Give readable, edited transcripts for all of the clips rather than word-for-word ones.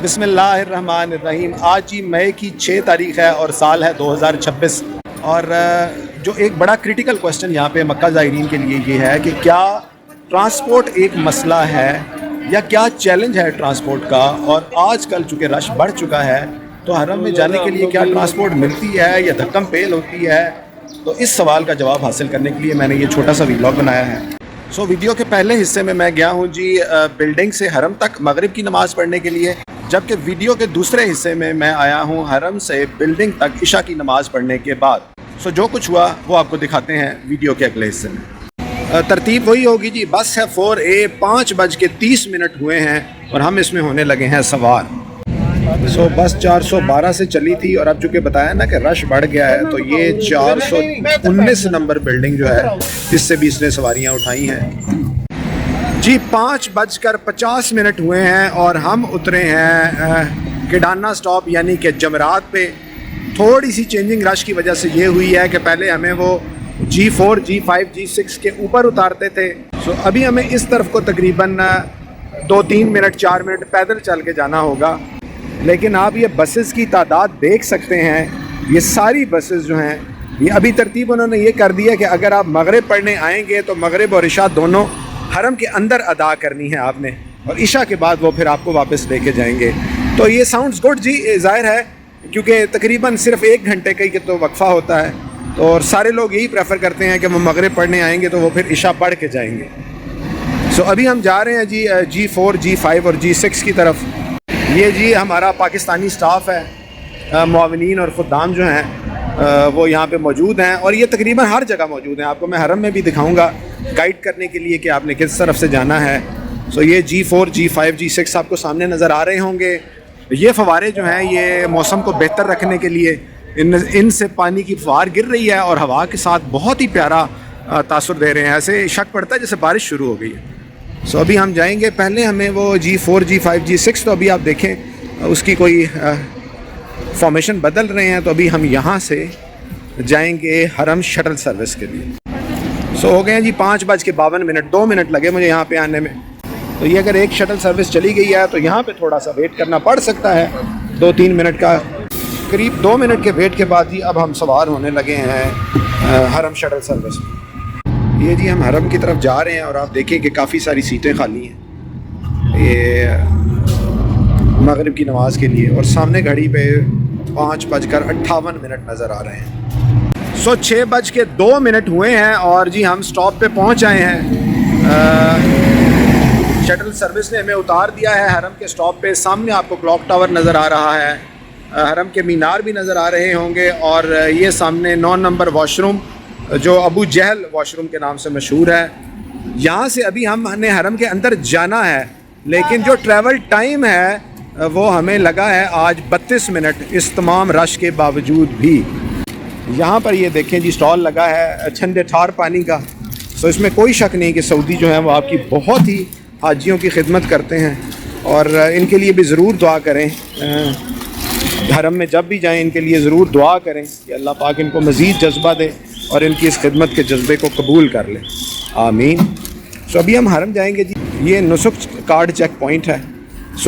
بسم اللہ الرحمن الرحیم۔ آج ہی مئی کی 6 تاریخ ہے اور سال ہے 2026، اور جو ایک بڑا کرٹیکل کوشچن یہاں پہ مکہ زائرین کے لیے یہ ہے کہ کیا ٹرانسپورٹ ایک مسئلہ ہے یا کیا چیلنج ہے ٹرانسپورٹ کا، اور آج کل چونکہ رش بڑھ چکا ہے تو حرم میں جانے کے لیے کیا ٹرانسپورٹ ملتی ہے یا دھکم پیل ہوتی ہے؟ تو اس سوال کا جواب حاصل کرنے کے لیے میں نے یہ چھوٹا سا ویلاگ بنایا ہے۔ ویڈیو کے پہلے حصے میں گیا ہوں جی بلڈنگ سے حرم تک مغرب کی نماز پڑھنے کے لیے، جبکہ ویڈیو کے دوسرے حصے میں آیا ہوں حرم سے بلڈنگ تک عشاء کی نماز پڑھنے کے بعد۔ جو کچھ ہوا وہ آپ کو دکھاتے ہیں ویڈیو کے اگلے حصے میں۔ ترتیب وہی ہوگی جی، بس ہے 4A، 5:30 ہوئے ہیں اور ہم اس میں ہونے لگے ہیں سوار۔ بس 412 سے چلی تھی اور اب چونکہ بتایا نا کہ رش بڑھ گیا ہے تو یہ 419 نمبر بلڈنگ جو ہے اس سے بھی اس نے سواریاں اٹھائی ہیں جی۔ 5:50 ہوئے ہیں اور ہم اترے ہیں کڈانا سٹاپ یعنی کہ جمرات پہ۔ تھوڑی سی چینجنگ رش کی وجہ سے یہ ہوئی ہے کہ پہلے ہمیں وہ G4 G5 G6 کے اوپر اتارتے تھے، ابھی ہمیں اس طرف کو تقریباً 2-3 منٹ 4 منٹ پیدل چل کے جانا ہوگا۔ لیکن آپ یہ بسز کی تعداد دیکھ سکتے ہیں، یہ ساری بسز جو ہیں یہ ابھی ترتیب انہوں نے یہ کر دی ہے کہ اگر آپ مغرب پڑھنے آئیں گے تو مغرب اور عشاء دونوں حرم کے اندر ادا کرنی ہے آپ نے، اور عشاء کے بعد وہ پھر آپ کو واپس لے کے جائیں گے۔ تو یہ ساؤنڈز گڈ جی، ظاہر ہے کیونکہ تقریباً صرف 1 گھنٹے کا ہی تو وقفہ ہوتا ہے، تو اور سارے لوگ یہی پریفر کرتے ہیں کہ وہ مغرب پڑھنے آئیں گے تو وہ پھر عشاء پڑھ کے جائیں گے۔ ابھی ہم جا رہے ہیں جی G4 G5 اور G6 کی طرف۔ یہ جی ہمارا پاکستانی سٹاف ہے، معاونین اور خدام جو ہیں وہ یہاں پہ موجود ہیں، اور یہ تقریباً ہر جگہ موجود ہیں۔ آپ کو میں حرم میں بھی دکھاؤں گا گائیڈ کرنے کے لیے کہ آپ نے کس طرف سے جانا ہے۔ یہ G4 G5 G6 آپ کو سامنے نظر آ رہے ہوں گے۔ یہ فوارے جو ہیں یہ موسم کو بہتر رکھنے کے لیے ان سے پانی کی فوار گر رہی ہے اور ہوا کے ساتھ بہت ہی پیارا تاثر دے رہے ہیں، ایسے شک پڑتا ہے جیسے بارش شروع ہو گئی ہے۔ ابھی ہم جائیں گے، پہلے ہمیں وہ G4 G5 G6 تو ابھی آپ دیکھیں اس کی کوئی فارمیشن بدل رہے ہیں، تو ابھی ہم یہاں سے جائیں گے حرم شٹل سروس کے لیے۔ ہو گئے ہیں جی 5:52، 2 منٹ لگے مجھے یہاں پہ آنے میں۔ تو یہ اگر ایک شٹل سروس چلی گئی ہے تو یہاں پہ تھوڑا سا ویٹ کرنا پڑ سکتا ہے 2-3 منٹ کا، قریب 2 منٹ کے ویٹ کے بعد ہی اب ہم سوار ہونے لگے ہیں حرم شٹل سروس میں۔ یہ جی ہم حرم کی طرف جا رہے ہیں اور آپ دیکھیں کہ کافی ساری سیٹیں خالی ہیں یہ مغرب کی نماز کے لیے، اور سامنے گھڑی پہ 5:58 نظر آ رہے ہیں۔ 6:02 ہوئے ہیں اور جی ہم سٹاپ پہ پہنچ آئے ہیں۔ شٹل سروس نے ہمیں اتار دیا ہے حرم کے سٹاپ پہ۔ سامنے آپ کو کلاک ٹاور نظر آ رہا ہے، حرم کے مینار بھی نظر آ رہے ہوں گے، اور یہ سامنے 9 نمبر واش روم جو ابو جہل واش روم کے نام سے مشہور ہے۔ یہاں سے ابھی ہم نے حرم کے اندر جانا ہے، لیکن جو ٹریول ٹائم ہے وہ ہمیں لگا ہے آج 32 منٹ، اس تمام رش کے باوجود بھی۔ یہاں پر یہ دیکھیں جی سٹال لگا ہے ٹھنڈے ٹھار پانی کا۔ اس میں کوئی شک نہیں کہ سعودی جو ہیں وہ آپ کی بہت ہی حاجیوں کی خدمت کرتے ہیں، اور ان کے لیے بھی ضرور دعا کریں، حرم میں جب بھی جائیں ان کے لیے ضرور دعا کریں کہ اللہ پاک ان کو مزید جذبہ دے اور ان کی اس خدمت کے جذبے کو قبول کر لے، آمین۔ ابھی ہم حرم جائیں گے جی، یہ نسک کارڈ چیک پوائنٹ ہے۔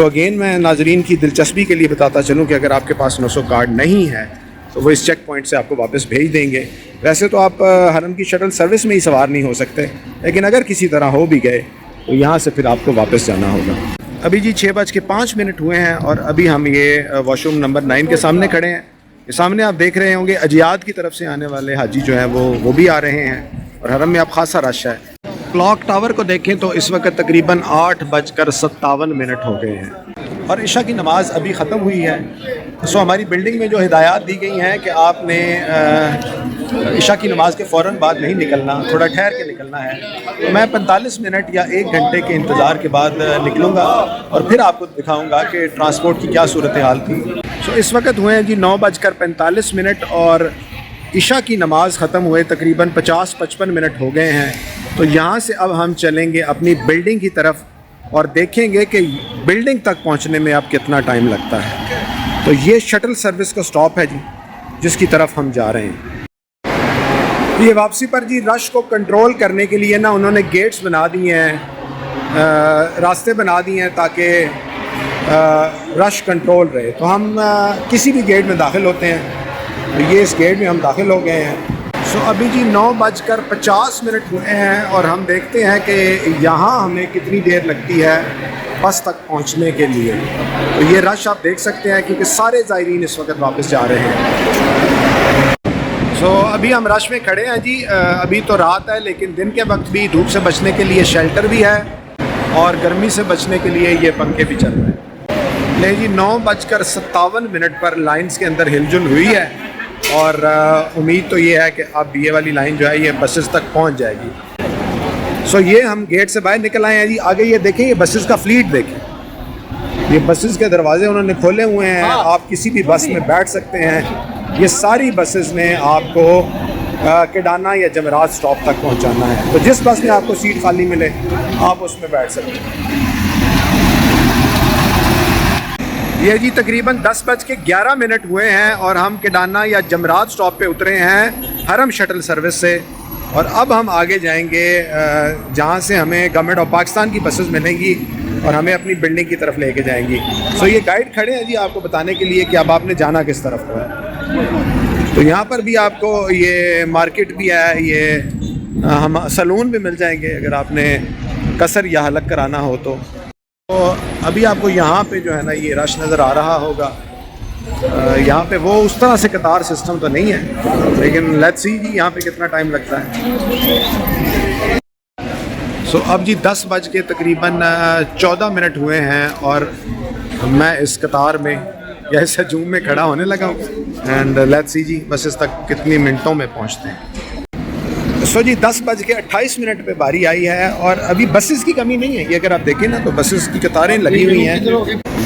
اگین میں ناظرین کی دلچسپی کے لیے بتاتا چلوں کہ اگر آپ کے پاس نسک کارڈ نہیں ہے تو وہ اس چیک پوائنٹ سے آپ کو واپس بھیج دیں گے۔ ویسے تو آپ حرم کی شٹل سروس میں ہی سوار نہیں ہو سکتے، لیکن اگر کسی طرح ہو بھی گئے تو یہاں سے پھر آپ کو واپس جانا ہوگا۔ ابھی جی 6:05 ہوئے ہیں اور ابھی ہم یہ واش روم نمبر 9 کے سامنے کھڑے ہیں۔ سامنے آپ دیکھ رہے ہوں گے اجیاد کی طرف سے آنے والے حاجی جو ہیں وہ بھی آ رہے ہیں، اور حرم میں اب خاصا رش ہے۔ کلاک ٹاور کو دیکھیں تو اس وقت تقریباً 8:57 ہو گئے ہیں اور عشاء کی نماز ابھی ختم ہوئی ہے۔ ہماری بلڈنگ میں جو ہدایات دی گئی ہیں کہ آپ نے عشاء کی نماز کے فوراً بعد نہیں نکلنا، تھوڑا ٹھہر کے نکلنا ہے، تو میں 45 منٹ یا 1 گھنٹے کے انتظار کے بعد نکلوں گا اور پھر آپ کو دکھاؤں گا کہ ٹرانسپورٹ کی کیا صورتحال تھی۔ اس وقت ہوئے ہیں جی 9:45 اور عشاء کی نماز ختم ہوئے تقریباً 50-55 ہو گئے ہیں۔ تو یہاں سے اب ہم چلیں گے اپنی بلڈنگ کی طرف اور دیکھیں گے کہ بلڈنگ تک پہنچنے میں اب کتنا ٹائم لگتا ہے۔ تو یہ شٹل سروس کا سٹاپ ہے جی جس کی طرف ہم جا رہے ہیں۔ یہ واپسی پر جی رش کو کنٹرول کرنے کے لیے نا انہوں نے گیٹس بنا دیے ہیں، راستے بنا دیے ہیں تاکہ رش کنٹرول رہے. تو ہم کسی بھی گیٹ میں داخل ہوتے ہیں. تو یہ اس گیٹ میں ہم داخل ہو گئے ہیں. سو ابھی جی 9:50 ہوئے ہیں اور ہم دیکھتے ہیں کہ یہاں ہمیں کتنی دیر لگتی ہے بس تک پہنچنے کے لیے. تو یہ رش آپ دیکھ سکتے ہیں کیونکہ سارے زائرین اس وقت واپس جا رہے ہیں. سو ابھی ہم رش میں کھڑے ہیں جی. ابھی تو رات ہے لیکن دن کے وقت بھی دھوپ سے بچنے کے لیے شیلٹر بھی ہے اور گرمی سے بچنے کے لیے یہ پنکھے بھی چل رہے ہیں. لے جی 9:57 پر لائنز کے اندر ہل جل ہوئی ہے اور امید تو یہ ہے کہ اب یہ والی لائن جو ہے یہ بسز تک پہنچ جائے گی. سو یہ ہم گیٹ سے باہر نکل آئے ہیں جی. آگے یہ دیکھیں, یہ بسز کا فلیٹ دیکھیں. یہ بسز کے دروازے انہوں نے کھولے ہوئے ہیں. آپ کسی بھی بس میں بیٹھ سکتے ہیں. یہ ساری بسز نے آپ کو کڈانا یا جمعرات سٹاپ تک پہنچانا ہے. تو جس بس میں آپ کو سیٹ خالی ملے آپ اس میں بیٹھ سکتے ہیں. یہ جی تقریباً 10:11 ہوئے ہیں اور ہم کڈانا یا جمعرات سٹاپ پہ اترے ہیں حرم شٹل سروس سے. اور اب ہم آگے جائیں گے جہاں سے ہمیں گورنمنٹ آف پاکستان کی بسز ملیں گی اور ہمیں اپنی بلڈنگ کی طرف لے کے جائیں گی. سو یہ گائیڈ کھڑے ہیں جی آپ کو بتانے کے لیے کہ اب آپ نے جانا کس طرف کو ہے. تو یہاں پر بھی آپ کو یہ مارکیٹ بھی ہے, یہ ہم سلون بھی مل جائیں گے اگر آپ نے قصر یا حلق کرانا ہو تو. ابھی آپ کو یہاں پہ جو ہے نا یہ رش نظر آ رہا ہوگا. یہاں پہ وہ اس طرح سے قطار سسٹم تو نہیں ہے لیکن لیٹس سی جی یہاں پہ کتنا ٹائم لگتا ہے. سو اب جی 10:14 ہوئے ہیں اور میں اس قطار میں یا اس ہجوم میں کھڑا ہونے لگا ہوں اینڈ لیٹس سی جی بسز تک کتنی منٹوں میں پہنچتے ہیں. سو جی 10:28 پہ باری آئی ہے اور ابھی بسز کی کمی نہیں ہے. یہ اگر آپ دیکھیں نا تو بسز کی قطاریں لگی ہوئی ہیں.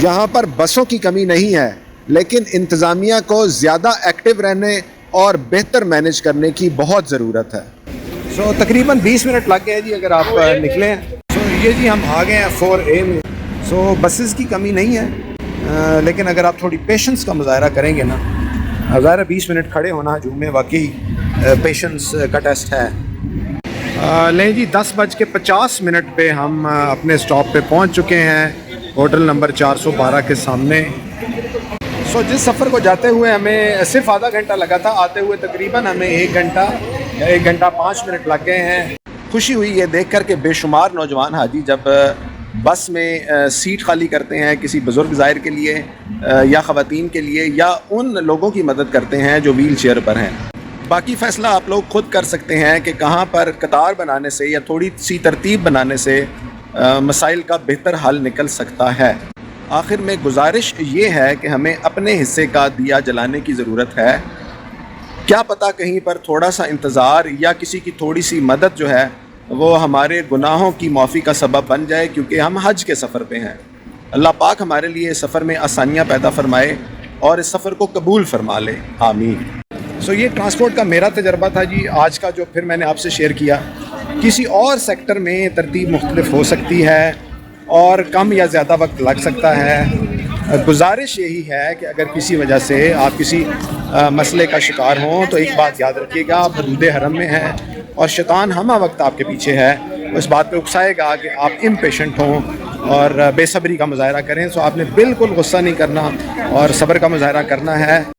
یہاں پر بسوں کی کمی نہیں ہے لیکن انتظامیہ کو زیادہ ایکٹیو رہنے اور بہتر مینیج کرنے کی بہت ضرورت ہے. سو تقریباً 20 منٹ لگ گئے جی اگر آپ نکلے ہیں. سو یہ جی ہم آ گئے ہیں 4A میں. سو بسز کی کمی نہیں ہے لیکن اگر آپ تھوڑی پیشنس کا مظاہرہ کریں گے نا, ظاہر 20 منٹ کھڑے ہونا ہجوم میں واقعی پیشنس کا ٹیسٹ ہے. لیں جی 10:50 پہ ہم اپنے سٹاپ پہ پہنچ چکے ہیں ہوٹل نمبر 412 کے سامنے. سو جس سفر کو جاتے ہوئے ہمیں صرف آدھا گھنٹہ لگا تھا, آتے ہوئے تقریباً ہمیں 1 گھنٹہ یا 1 گھنٹہ 5 منٹ لگ گئے ہیں. خوشی ہوئی یہ دیکھ کر کہ بے شمار نوجوان حاجی جب بس میں سیٹ خالی کرتے ہیں کسی بزرگ زائر کے لیے یا خواتین کے لیے یا ان لوگوں کی مدد کرتے ہیں جو ویل چیئر پر ہیں. باقی فیصلہ آپ لوگ خود کر سکتے ہیں کہ کہاں پر قطار بنانے سے یا تھوڑی سی ترتیب بنانے سے مسائل کا بہتر حل نکل سکتا ہے. آخر میں گزارش یہ ہے کہ ہمیں اپنے حصے کا دیا جلانے کی ضرورت ہے. کیا پتہ کہیں پر تھوڑا سا انتظار یا کسی کی تھوڑی سی مدد جو ہے وہ ہمارے گناہوں کی معافی کا سبب بن جائے, کیونکہ ہم حج کے سفر پہ ہیں. اللہ پاک ہمارے لیے اس سفر میں آسانیاں پیدا فرمائے اور اس سفر کو قبول فرما لے, آمین. سو یہ ٹرانسپورٹ کا میرا تجربہ تھا جی آج کا, جو پھر میں نے آپ سے شیئر کیا. کسی اور سیکٹر میں ترتیب مختلف ہو سکتی ہے اور کم یا زیادہ وقت لگ سکتا ہے. گزارش یہی ہے کہ اگر کسی وجہ سے آپ کسی مسئلے کا شکار ہوں تو ایک بات یاد رکھیے گا, آپ حدود حرم میں ہیں اور شیطان ہمہ وقت آپ کے پیچھے ہے. اس بات پہ اکسائے گا کہ آپ امپیشنٹ ہوں اور بے صبری کا مظاہرہ کریں. سو آپ نے بالکل غصہ نہیں کرنا اور صبر کا مظاہرہ کرنا ہے.